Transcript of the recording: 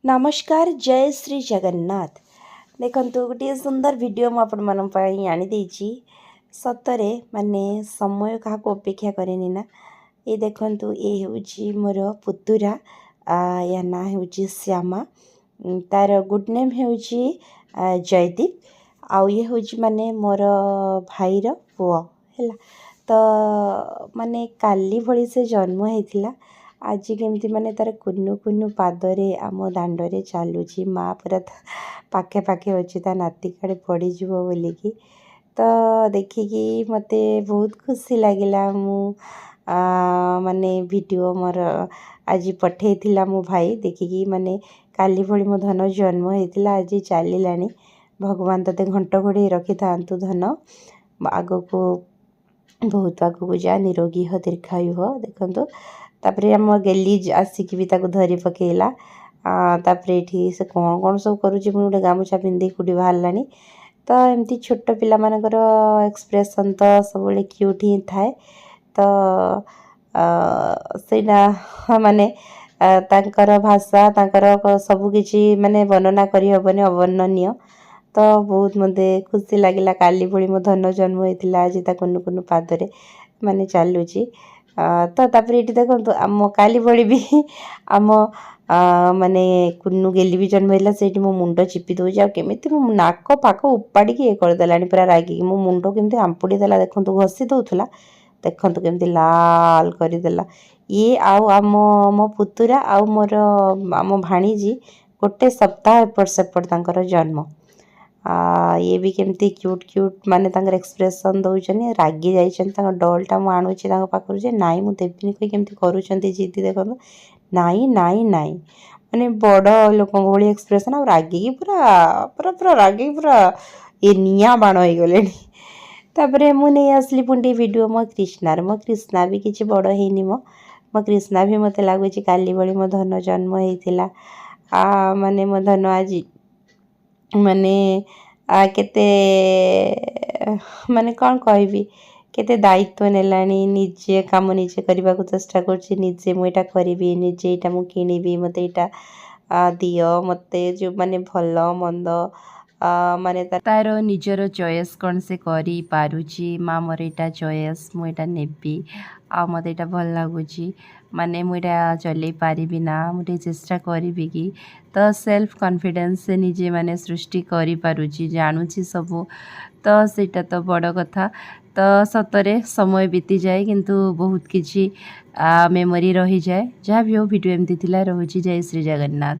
नमस्कार जय श्री जगन्नाथ। देखंतु गोटे सुंदर वीडियो मुझे आनी सतरे माने समय क्या अपेक्षा करेनि ना। ये देखंतु ये हूँ मोर पुतुरा या ना हूँ श्यामा। तार गुड नेम हूँ जयदीप। आउ ये हूँ माने मोर भाईर पुओ है। तो माने काली भली से जन्म होता आज केमती माने तार कुन्नु कुन्नु पादरे आम दांडरे चलुची माँ पूरा पाखे पाखे अच्छी ता नाती काड़े पड़ीज बोलिकी। तो देखिकी मते बहुत खुशी लगिला। मु माने वीडियो मोर आज पठेइथिला मो भाई देखिकी माने काली भली मो धन जन्म होता आज चलिलानी। भगवान तते घंट घोड़े रखी था धन आग को बहुत आग को जा निरोगी हो दीर्घायु हो। देखो तापर आम गेली आसिक भी धरी पकेला। तापर ये से कौन कौन सब करुँच गोटे गामुछा पिंधि कूटी बाहर। तो एमती छोट पिला मानकर एक्सप्रेशन तो सब क्यूट ही थाए। तो सेटा माने तांकर भाषा तांकर सबकिछि माने वर्णना करि हबनी अवर्णनीय। तो बहुत मते खुशी लगिला काली भली मो धन जन्म होता आज ता कुन्नु कुन्नु पादरे माने चलुची। तो तापर ये देखो आम काली भली भी आम माने कुन्नु गेली भी जन्म होता से मो मुंड चिपी दौर केमी मो नाक पाक उपाड़ी ये करदेला पूरा रागिकी मो मुंड केमती आंपुड़ी देला। देखो घसी दौला देखो केमती लाल करदेला। ये आउ आम मो पुतुरा आउ मोर आम भाणीजी गोटे सप्ताह एपट सेपट तांकर जन्म। ये भी केमती क्यूट क्यूट माने तांकर एक्सप्रेशन दौरान रागी जाइए डलटा मु आणुची पाखर जे नाई मु देविनी कही केमती करुँच जिद देखो नाई नाई नाई माने बड़ लोक भाई एक्सप्रेशन आ रागिकी पूरा पूरा पूरा रागिकी पूरा ये निया बाण हो गले। तापर मु नहीं आसली पुंटी वीडियो मो कृष्णार मो कृष्णा भी किसी बड़ हैनी मो कृष्णा भी मत लगुच काली भली मो धन जन्म होता। माने मो धन आज माने केते माने कौन कहबी केते दायित्व नेलानी निजे काम निजे करने को चेष्टा करछि। निजे मुझे करी निजे यहाँ मुझे किणवी मत यहाँ दियो मते जो माने भल मंद माने तार निजर चॉइस कौन से करी पारुची माँ मोर यहाँ चॉइस मुझे नेबी आ मत यहाँ भल लगुच माने मुझे चल पारि ना मुझे चेष्टा करी कि। तो सेल्फ कॉन्फिडेंस से निजे माने सृष्टि करी पारुची जानूची सबू। तो सेटा तो बड़ कथा। तो सतरे समय बीती जाए किंतु बहुत किसी मेमोरी रही जाए। जहाँ भी हो वीडियो एमती थिला। रहुची जय श्री जगन्नाथ।